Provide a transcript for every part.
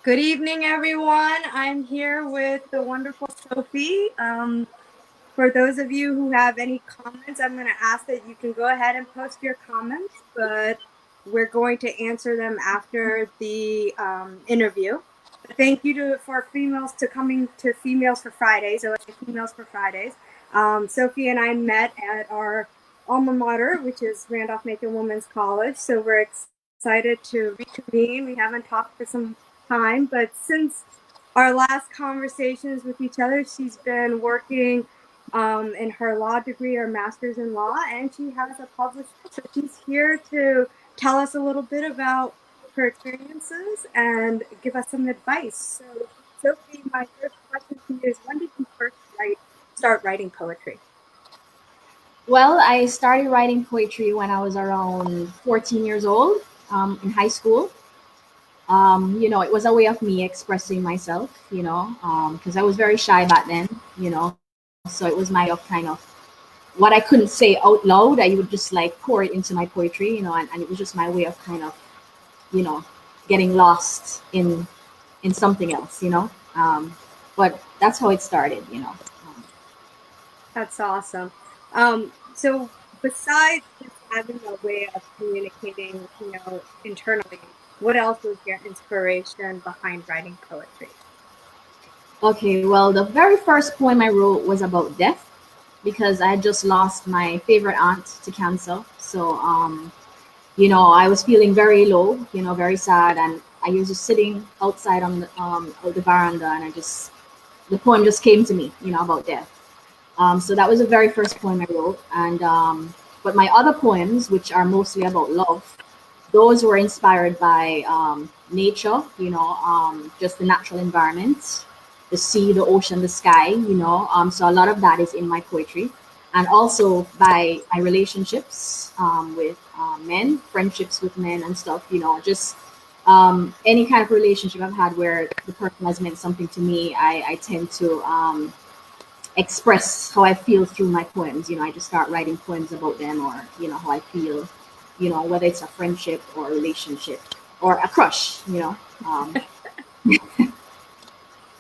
Good evening, everyone. I'm here with the wonderful Sophie. For those of you who have any comments, I'm going to ask that you can go ahead and post your comments, but we're going to answer them after the interview. But thank you for females to coming to Females for Fridays, or like Females for Fridays. Sophie and I met at our alma mater, which is Randolph-Macon Women's College. So we're excited to reconvene. We haven't talked for some time, but since our last conversations with each other, she's been working in her law degree or master's in law, and she has a published book. So she's here to tell us a little bit about her experiences and give us some advice. So, Sophie, my first question to you is, when did you first start writing poetry? Well, I started writing poetry when I was around 14 years old, in high school. It was a way of me expressing myself, because I was very shy back then, so it was my way of kind of what I couldn't say out loud. I would just like pour it into my poetry, and it was just my way of kind of, you know, getting lost in something else. But that's how it started. That's awesome. So besides just having a way of communicating, internally, what else was your inspiration behind writing poetry? Okay, well, the very first poem I wrote was about death because I had just lost my favorite aunt to cancer. So, I was feeling very low, very sad, and I was just sitting outside on the veranda, and the poem just came to me, about death. So that was the very first poem I wrote, and but my other poems, which are mostly about love, those were inspired by nature, just the natural environment, the sea, the ocean, the sky, so a lot of that is in my poetry, and also by my relationships with men, friendships with men and stuff, just any kind of relationship I've had where the person has meant something to me. I tend to express how I feel through my poems. I just start writing poems about them, or how I feel, whether it's a friendship or a relationship or a crush.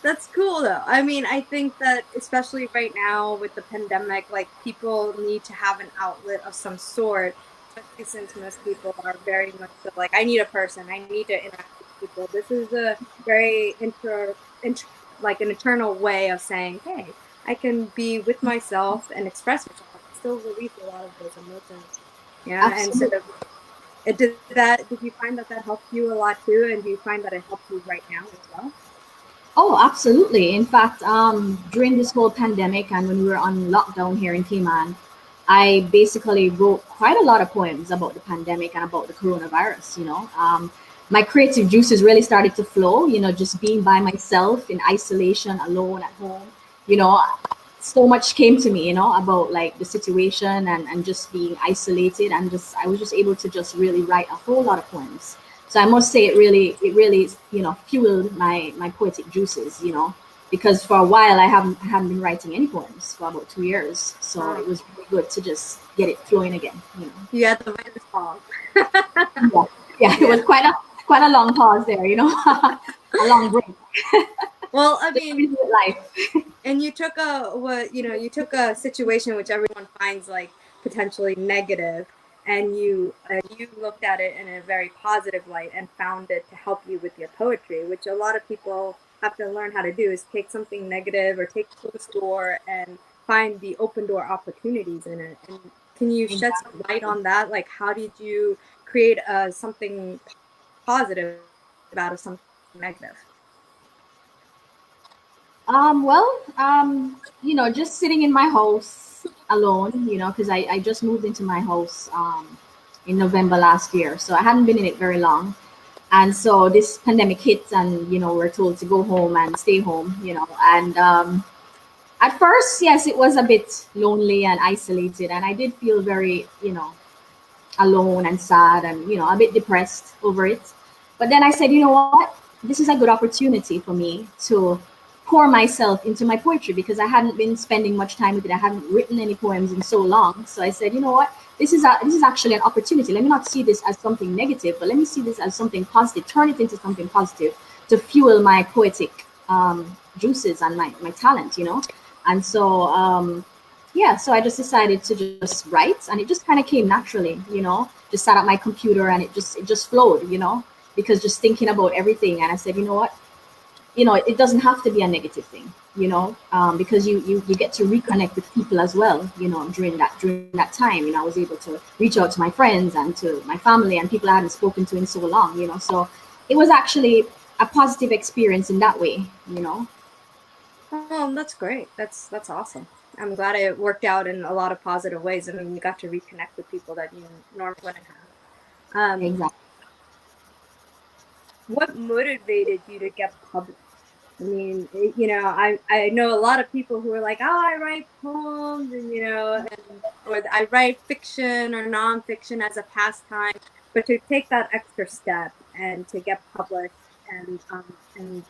That's cool though. I mean, I think that especially right now with the pandemic, like people need to have an outlet of some sort, especially since most people are very much so like, I need a person, I need to interact with people. This is a very like an eternal way of saying, hey, I can be with myself and express myself, and still release a lot of those emotions. Yeah, and so Absolutely. did you find that helped you a lot too? And do you find that it helps you right now as well? Oh, absolutely. In fact, during this whole pandemic and when we were on lockdown here in Cayman, I basically wrote quite a lot of poems about the pandemic and about the coronavirus. My creative juices really started to flow, just being by myself in isolation, alone at home. You know, so much came to me, about like the situation and just being isolated, and just I was just able to just really write a whole lot of poems. So I must say it really fueled my poetic juices, because for a while I hadn't been writing any poems for about 2 years. So it was really good to just get it flowing again. You had the writer's pause. Yeah, yeah, it was quite a long pause there, a long break. Well, I mean, Life. and you took you took a situation which everyone finds like potentially negative, and you looked at it in a very positive light and found it to help you with your poetry, which a lot of people have to learn how to do, is take something negative or take a closed door and find the open door opportunities in it. And can you shed some light on that? Like, how did you create something positive out of something negative? Just sitting in my house alone, because I just moved into my house in November last year. So I hadn't been in it very long. And so this pandemic hit, and, we're told to go home and stay home, and at first, yes, it was a bit lonely and isolated. And I did feel very, alone and sad and, a bit depressed over it. But then I said, you know what? This is a good opportunity for me to pour myself into my poetry, because I hadn't been spending much time with it. I hadn't written any poems in so long. So I said, you know what? This is actually an opportunity. Let me not see this as something negative, but let me see this as something positive. Turn it into something positive. to fuel my poetic juices and my talent, you know. And so yeah, so I just decided to just write, and it just kind of came naturally, you know. Just sat at my computer and it just flowed, you know, because just thinking about everything. And I said, you know what, you know, it doesn't have to be a negative thing, you know, because you get to reconnect with people as well, you know, during that time. You know, I was able to reach out to my friends and to my family and people I hadn't spoken to in so long, you know. So it was actually a positive experience in that way, you know. Oh, that's great. That's awesome. I'm glad it worked out in a lot of positive ways. I mean, you got to reconnect with people that you normally wouldn't have. Exactly. What motivated you to get published? I mean, you know, I know a lot of people who are like, oh, I write poems, and you know, or I write fiction or nonfiction as a pastime, but to take that extra step and to get published, and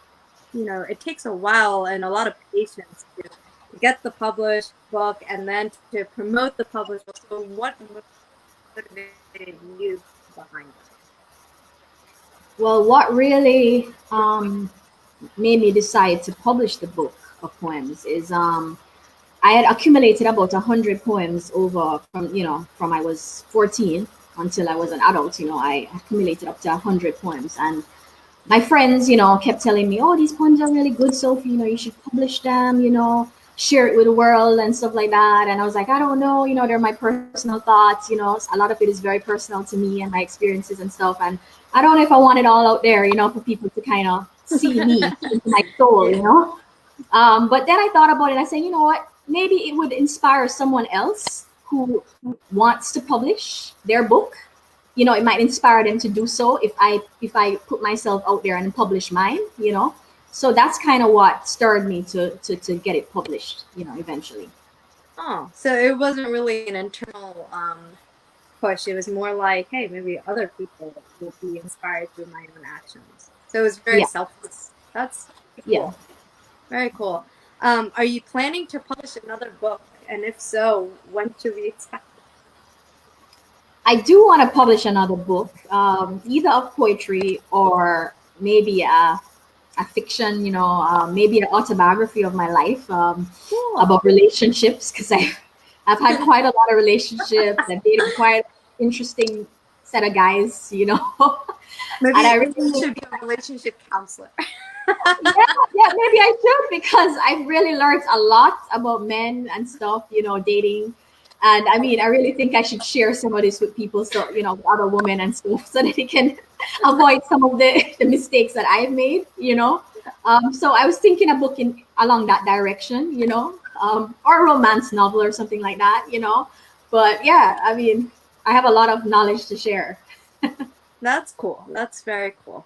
you know, it takes a while and a lot of patience to get the published book and then to promote the published book. So, what motivated you behind it? Well, what really made me decide to publish the book of poems is I had accumulated about 100 poems over from, you know, from I was 14 until I was an adult. You know, I accumulated up to 100 poems, and my friends, you know, kept telling me, "Oh, these poems are really good, Sophie. You know, you should publish them. You know, share it with the world and stuff like that." And I was like, "I don't know. You know, they're my personal thoughts. You know, a lot of it is very personal to me and my experiences and stuff. And I don't know if I want it all out there. You know, for people to kind of see me, my soul. Yeah. You know." But then I thought about it. I said, you know what? Maybe it would inspire someone else who wants to publish their book. You know, it might inspire them to do so if I put myself out there and publish mine. You know, so that's kind of what stirred me to get it published. You know, eventually. Oh, so it wasn't really an internal push. It was more like, hey, maybe other people will be inspired through my own actions. So it was very Yeah, selfless. That's yeah. cool. Very cool. Are you planning to publish another book? And if so, when should we expect it? I do want to publish another book, either of poetry or maybe a fiction, you know, maybe an autobiography of my life, Cool. about relationships, because I've had quite a lot of relationships. I've dated quite interesting set of guys, you know, and I Maybe you really, should be a relationship counselor. yeah, maybe I should, because I've really learned a lot about men and stuff, you know, dating. And I mean, I really think I should share some of this with people, so, you know, with other women and stuff, so that they can avoid some of the mistakes that I've made, you know. So I was thinking a book in along that direction, you know, or a romance novel or something like that, you know. But yeah, I mean, I have a lot of knowledge to share. That's cool. That's very cool.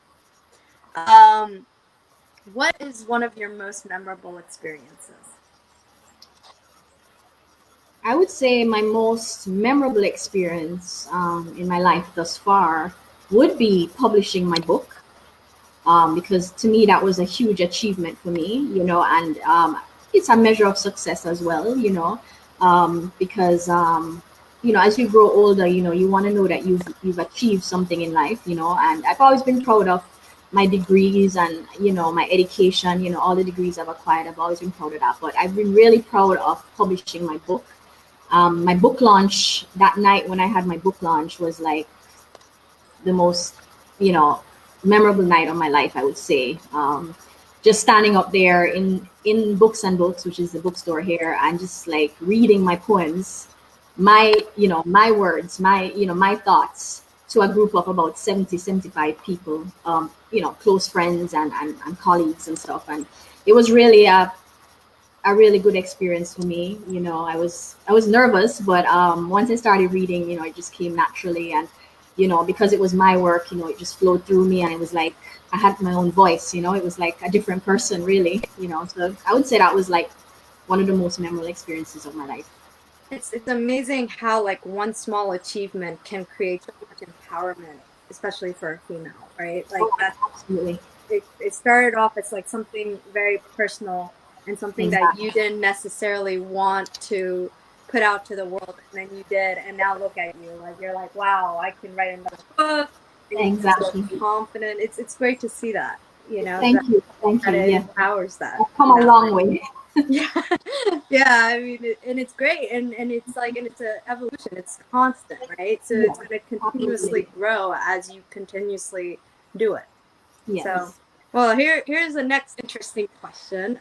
Um, what is one of your most memorable experiences? I would say my most memorable experience in my life thus far would be publishing my book, because to me that was a huge achievement for me, you know, and it's a measure of success as well, you know, because you know, as you grow older, you know, you want to know that you've achieved something in life, you know. And I've always been proud of my degrees and, you know, my education, you know, all the degrees I've acquired. I've always been proud of that, but I've been really proud of publishing my book. My book launch that night, when I had my book launch, was like the most, you know, memorable night of my life, I would say. Just standing up there in Books and Books, which is the bookstore here, and just like reading my poems, my, you know, my words, my, you know, my thoughts, to a group of about 70, 75 people, you know, close friends and colleagues and stuff. And it was really a really good experience for me. You know, I was nervous, but once I started reading, you know, it just came naturally. And you know, because it was my work, you know, it just flowed through me, and it was like I had my own voice. You know, it was like a different person, really. You know, so I would say that was like one of the most memorable experiences of my life. It's amazing how like one small achievement can create so much empowerment, especially for a female, right? Like Oh, that absolutely. it started off as like something very personal and something that Exactly. you didn't necessarily want to put out to the world, and then you did, and now look at you, like you're like, wow, I can write another book, and you feel so Exactly. confident. It's great to see that. you know, Thank you. Thank that you. it Yeah. empowers that. I've come a long way. Yeah, yeah. I mean, and it's great, and it's like, and it's a evolution. It's constant, right? So Yeah, it's going to continuously absolutely. grow as you continuously do it. So, Yes. well, here's the next interesting question.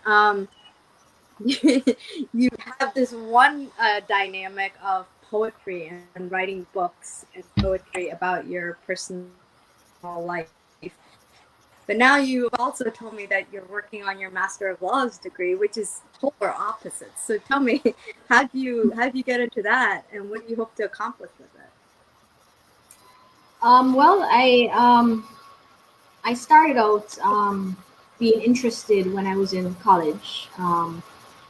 You have this one dynamic of poetry and writing books and poetry about your personal life. But now you've also told me that you're working on your Master of Laws degree, which is polar opposites. So tell me, how do you get into that, and what do you hope to accomplish with it? Well, I started out being interested when I was in college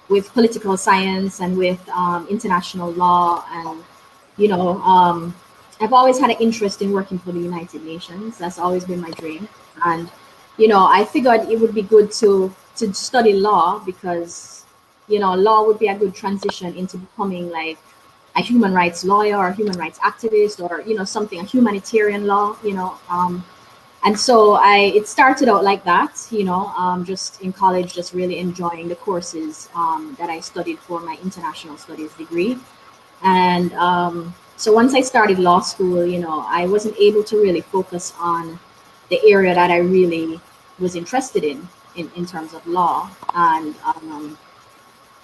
with political science and with international law, and you know, I've always had an interest in working for the United Nations. That's always been my dream, and I figured it would be good to study law because law would be a good transition into becoming like a human rights lawyer or a human rights activist or something, a humanitarian law. And so it started out like that, just in college, just really enjoying the courses that I studied for my international studies degree. And so once I started law school, I wasn't able to really focus on the area that I really was interested in terms of law.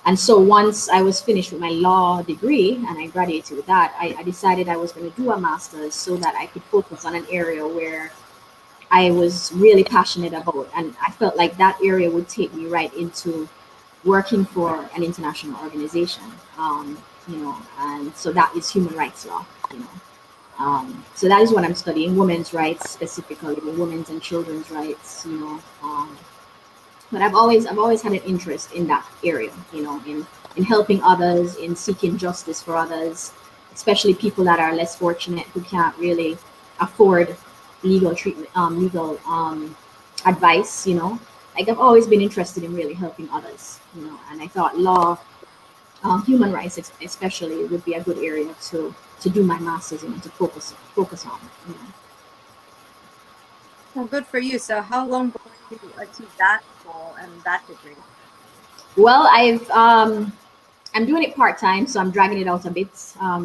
And so once I was finished with my law degree and I graduated with that, I decided I was going to do a master's so that I could focus on an area where I was really passionate about. And I felt like that area would take me right into working for an international organization, and so that is human rights law, So that is what I'm studying, women's rights, specifically women's and children's rights, but I've always had an interest in that area, in helping others, in seeking justice for others, especially people that are less fortunate who can't really afford legal treatment, legal advice. Like I've always been interested in really helping others, and I thought law, human rights especially, would be a good area to do my master's in and to focus on. Well, good for you. So how long before you achieve that goal and that degree? Well, I'm doing it part time, so I'm dragging it out a bit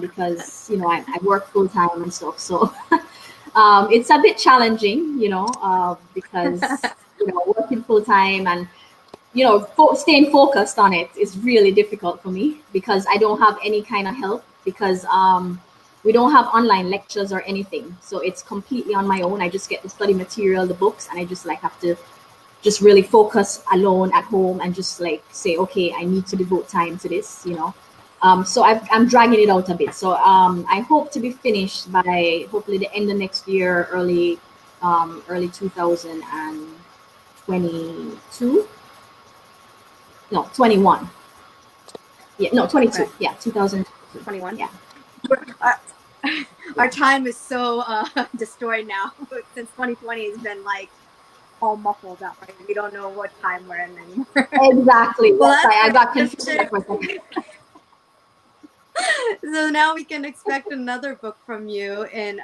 because I work full time and stuff. So it's a bit challenging, because working full time and staying focused on it is really difficult for me because I don't have any kind of help because we don't have online lectures or anything. So it's completely on my own. I just get the study material, the books, and I just like have to just really focus alone at home and just like say, okay, I need to devote time to this, So I'm dragging it out a bit. So I hope to be finished by hopefully the end of next year, early 2022. No, 21. Yeah, no, 22. Okay. Yeah, 2022. 21. Yeah. Our time is so destroyed now since 2020 has been like all muffled up, right? We don't know what time we're in anymore. Exactly. Well, Yes, I that's got confused there for a second. so now we can expect another book from you in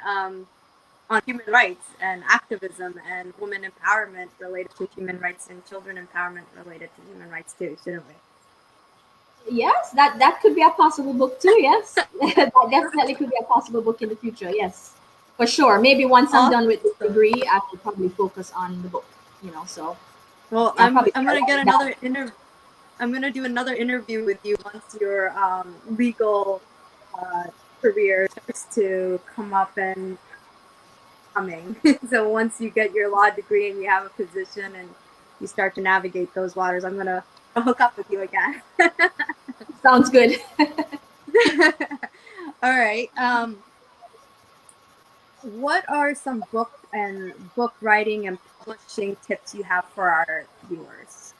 on human rights and activism and women empowerment related to human rights and children empowerment related to human rights too, shouldn't we? Yes, that could be a possible book too. Yes, that definitely could be a possible book in the future. Yes, for sure. Maybe once I'm done with this Awesome. degree, I will probably focus on the book. So Well, I'll I'm probably I'm start gonna get writing down. another interview. I'm gonna do another interview with you once your legal career starts to come up and coming. So once you get your law degree and you have a position and you start to navigate those waters, I'm gonna hook up with you again. Sounds good. All right. What are some book and book writing and publishing tips you have for our viewers?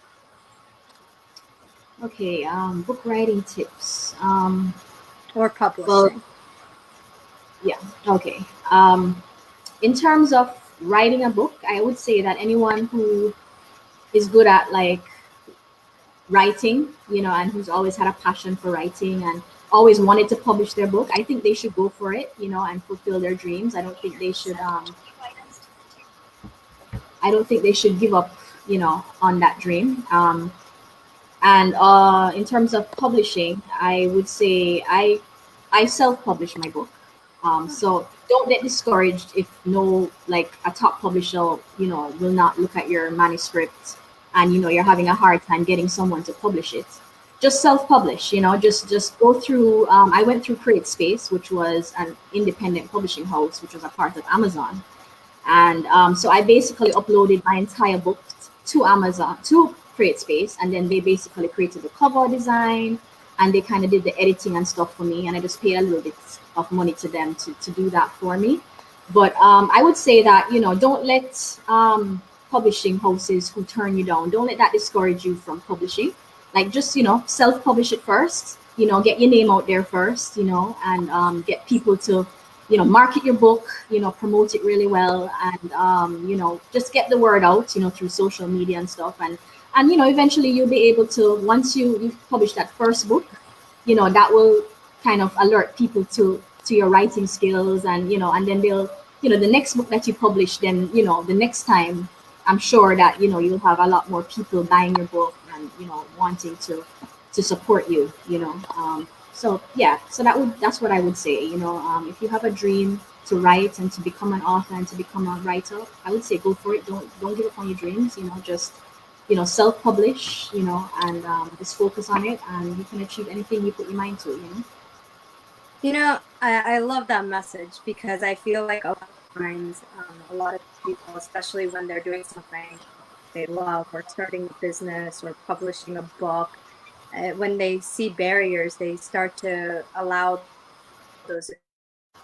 Okay. Book writing tips. Or Well, publishing. yeah. Okay. In terms of writing a book, I would say that anyone who is good at like writing, and who's always had a passion for writing and always wanted to publish their book, I think they should go for it, and fulfill their dreams. I don't think they should I don't think they should give up, on that dream. And in terms of publishing, I would say I self-publish my book. So don't get discouraged if no, like a top publisher, will not look at your manuscript, and you're having a hard time getting someone to publish it. Just self-publish, just go through. I went through CreateSpace, which was an independent publishing house, which was a part of Amazon, and so I basically uploaded my entire book to Amazon, to CreateSpace, and then they basically created the cover design, and they kind of did the editing and stuff for me, and I just paid a little bit of money to them to do that for me. But I would say that, don't let publishing houses who turn you down, don't let that discourage you from publishing. Like, just, self-publish it first, get your name out there first, and get people to, market your book, promote it really well, and just get the word out, through social media and stuff. And eventually you'll be able to, once you publish that first book, that will kind of alert people to your writing skills, and and then they'll, the next book that you publish, then the next time, I'm sure that you'll have a lot more people buying your book, and wanting to support you. So yeah, so that's what I would say. If you have a dream to write and to become an author and to become a writer, I would say go for it. Don't give up on your dreams. Just self-publish. And just focus on it, and you can achieve anything you put your mind to. I love that message, because I feel like a lot of times, a lot of people, especially when they're doing something they love, or starting a business or publishing a book, when they see barriers, they start to allow those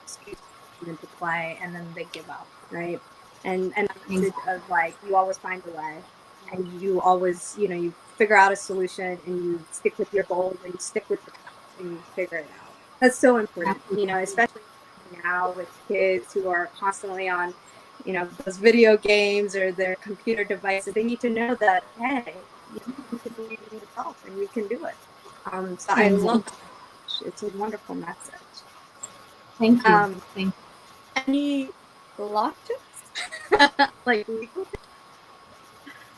excuses into play, and then they give up, right? And the message of, like, you always find a way, and you always, you figure out a solution, and you stick with your goals, and you stick with the path, and you figure it out. That's so important, especially now with kids who are constantly on, those video games or their computer devices. They need to know that, hey, you can believe in yourself and you can do it. So I love it. It's a wonderful message. Thank you. Thank you. Any law tips? Like legal tips?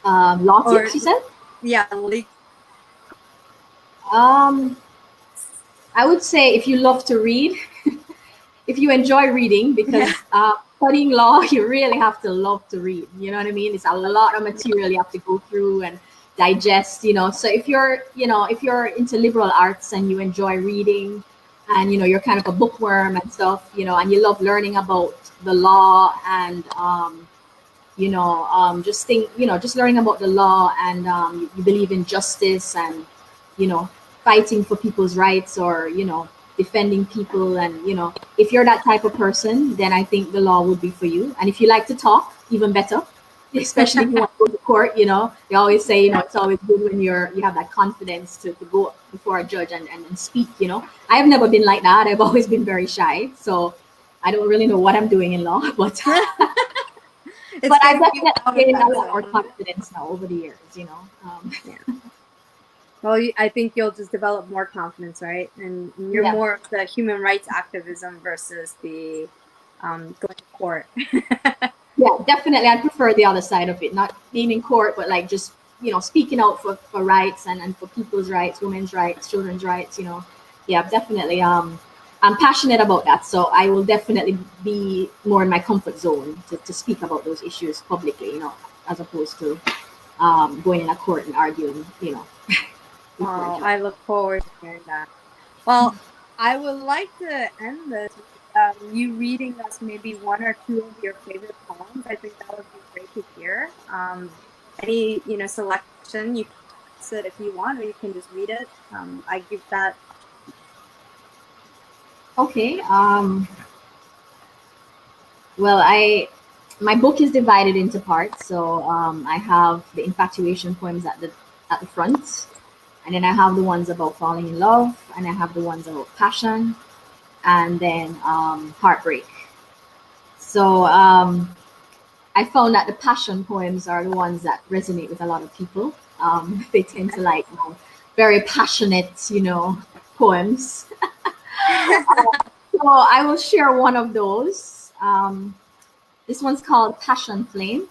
Law tips, you said? Yeah, legal. I would say, if you love to read, if you enjoy reading, because studying law, you really have to love to read. You know what I mean? It's a lot of material you have to go through and digest. So if you're into liberal arts and you enjoy reading, and you're kind of a bookworm and stuff, and you love learning about the law, and just learning about the law, and you believe in justice, and fighting for people's rights, or defending people, and if you're that type of person, then I think the law would be for you. And if you like to talk, even better, especially if you want to go to court. They always say, it's always good when you have that confidence to go before a judge and speak. I have never been like that. I've always been very shy, so I don't really know what I'm doing in law, but but I've definitely gained a lot more confidence now over the years. Yeah. Well, I think you'll just develop more confidence, right? And you're more of the human rights activism versus the going to court. Yeah, definitely. I prefer the other side of it, not being in court, but like just, speaking out for rights, and for people's rights, women's rights, children's rights. Yeah, definitely. I'm passionate about that. So I will definitely be more in my comfort zone to speak about those issues publicly, as opposed to going in a court and arguing, Oh, I look forward to hearing that. Well, I would like to end this with you reading us maybe one or two of your favorite poems. I think that would be great to hear. Any, selection, you can text it if you want, or you can just read it. I give that. Okay. Well, my book is divided into parts. So I have the infatuation poems at the front. And then I have the ones about falling in love, and I have the ones about passion, and then heartbreak. So I found that the passion poems are the ones that resonate with a lot of people. They tend to like very passionate, poems. So I will share one of those. This one's called Passion Flame.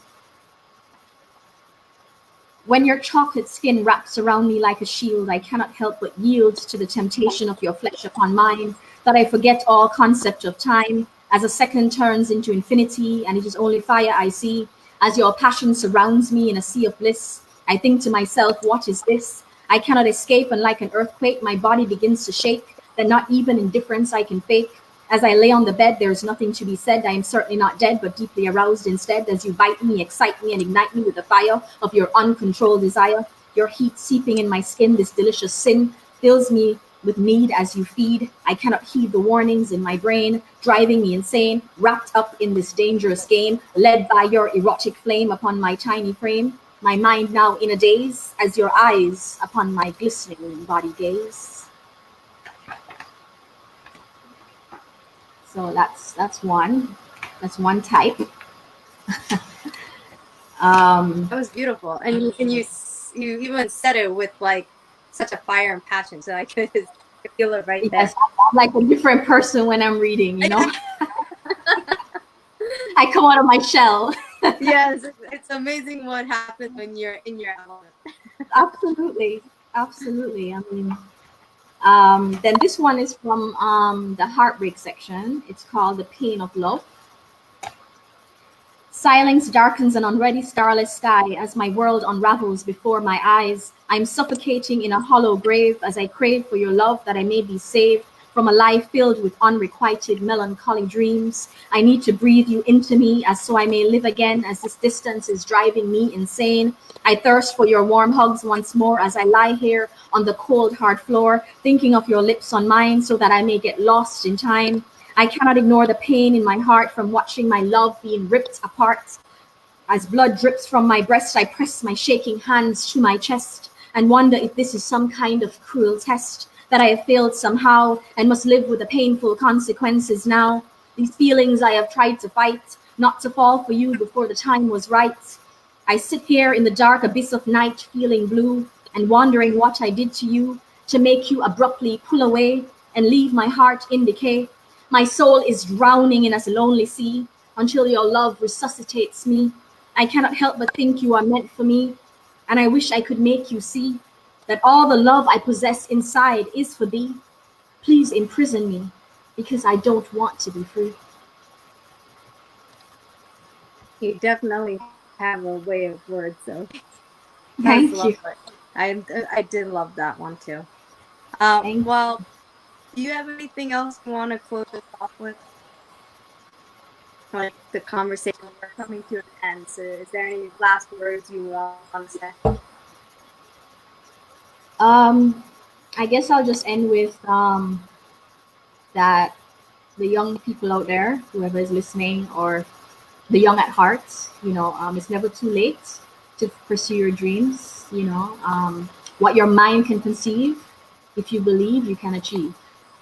When your chocolate skin wraps around me like a shield, I cannot help but yield to the temptation of your flesh upon mine, that I forget all concept of time, as a second turns into infinity, and it is only fire I see. As your passion surrounds me in a sea of bliss, I think to myself, what is this? I cannot escape, and like an earthquake, my body begins to shake, that not even indifference I can fake. As I lay on the bed, there is nothing to be said. I am certainly not dead, but deeply aroused instead, as you bite me, excite me, and ignite me with the fire of your uncontrolled desire. Your heat seeping in my skin, this delicious sin fills me with need as you feed. I cannot heed the warnings in my brain, driving me insane, wrapped up in this dangerous game, led by your erotic flame upon my tiny frame. My mind now in a daze, as your eyes upon my glistening body gaze. So that's one. That's one type. That was beautiful, and you even said it with like such a fire and passion, so I could feel it right there. Yes, I'm like a different person when I'm reading, you know. I come out of my shell. Yes, it's amazing what happens when you're in your element. Absolutely, absolutely. I mean, then this one is from the heartbreak section. It's called "The Pain of Love." Silence darkens an already starless sky as my world unravels before my eyes. I'm suffocating in a hollow grave as I crave for your love that I may be saved from a life filled with unrequited melancholy dreams. I need to breathe you into me as so I may live again as this distance is driving me insane. I thirst for your warm hugs once more as I lie here on the cold hard floor, thinking of your lips on mine so that I may get lost in time. I cannot ignore the pain in my heart from watching my love being ripped apart. As blood drips from my breast, I press my shaking hands to my chest and wonder if this is some kind of cruel test, that I have failed somehow and must live with the painful consequences now. These feelings I have tried to fight, not to fall for you before the time was right. I sit here in the dark abyss of night, feeling blue and wondering what I did to you to make you abruptly pull away and leave my heart in decay. My soul is drowning in a lonely sea until your love resuscitates me. I cannot help but think you are meant for me, and I wish I could make you see that all the love I possess inside is for thee. Please imprison me, because I don't want to be free. You definitely have a way of words, so that was Thank you. lovely. I did love that one too. Thank Well, do you have anything else you want to close us off with? Like the conversation, we're coming to an end. So, is there any last words you want to say? I guess I'll just end with that the young people out there, whoever is listening, or the young at heart, it's never too late to pursue your dreams. What your mind can conceive, if you believe, you can achieve.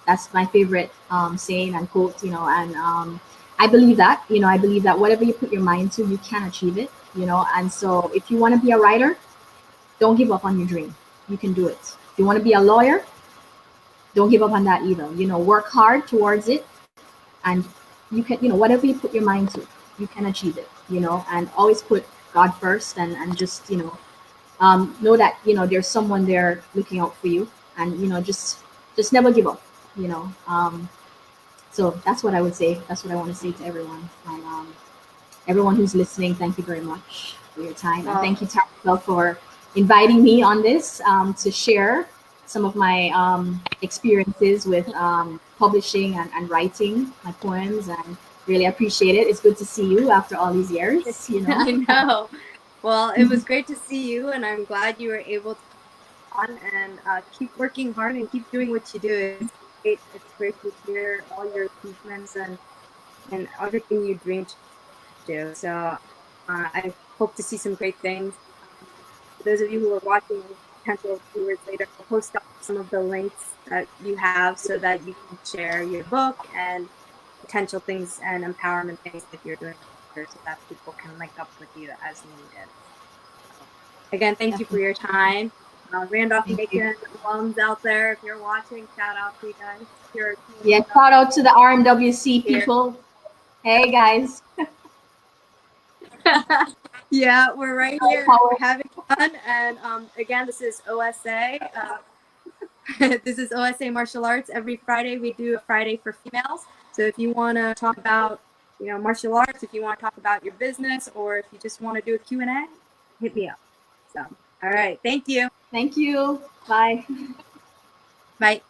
That's my favorite saying and quote. And I believe that. I believe that whatever you put your mind to, you can achieve it. And so if you want to be a writer, don't give up on your dream. You can do it. If you want to be a lawyer, don't give up on that either. Work hard towards it, and you can, whatever you put your mind to, you can achieve it. And always put God first, and just know that there's someone there looking out for you, and just never give up. So that's what I would say. That's what I want to say to everyone, and everyone who's listening. Thank you very much for your time, and thank you, Tara, for inviting me on this to share some of my experiences with publishing and writing my poems, and really appreciate it. It's good to see you after all these years. I know. Well, it was great to see you, and I'm glad you were able to on and keep working hard and keep doing what you do. It's great to hear all your achievements and everything you dream to do. So I hope to see some great things. For those of you who are watching, potential viewers later, I'll post up some of the links that you have so that you can share your book and potential things and empowerment things that you're doing so that people can link up with you as needed. So, again, thank you for your time. Randolph Macon alums out there, if you're watching, shout out to you guys. Shout out to the RMWC people. Hey guys. Yeah, we're right here having everyone. And again, this is OSA. This is OSA Martial Arts. Every Friday we do a Friday for females. So if you want to talk about, martial arts, if you want to talk about your business, or if you just want to do a Q&A, hit me up. So, all right. Thank you. Thank you. Bye. Bye.